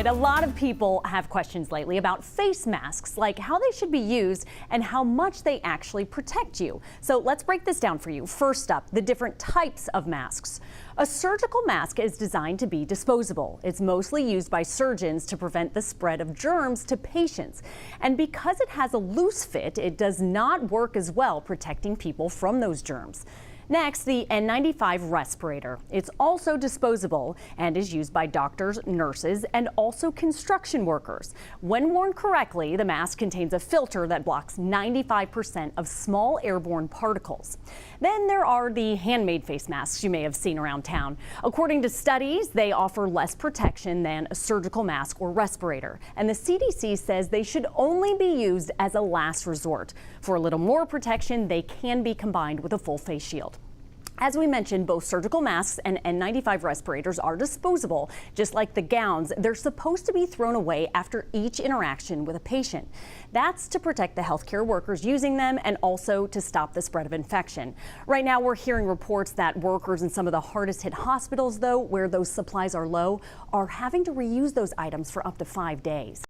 A lot of people have questions lately about face masks, like how they should be used and how much they actually protect you. So let's break this down for you. First up, the different types of masks. A surgical mask is designed to be disposable. It's mostly used by surgeons to prevent the spread of germs to patients. And because it has a loose fit, it does not work as well protecting people from those germs. Next, the N95 respirator. It's also disposable and is used by doctors, nurses, and also construction workers. When worn correctly, the mask contains a filter that blocks 95% of small airborne particles. Then there are the handmade face masks you may have seen around town. According to studies, they offer less protection than a surgical mask or respirator. And the CDC says they should only be used as a last resort. For a little more protection, they can be combined with a full face shield. As we mentioned, both surgical masks and N95 respirators are disposable. Just like the gowns, they're supposed to be thrown away after each interaction with a patient. That's to protect the healthcare workers using them and also to stop the spread of infection. Right now, we're hearing reports that workers in some of the hardest hit hospitals, though, where those supplies are low, are having to reuse those items for up to 5 days.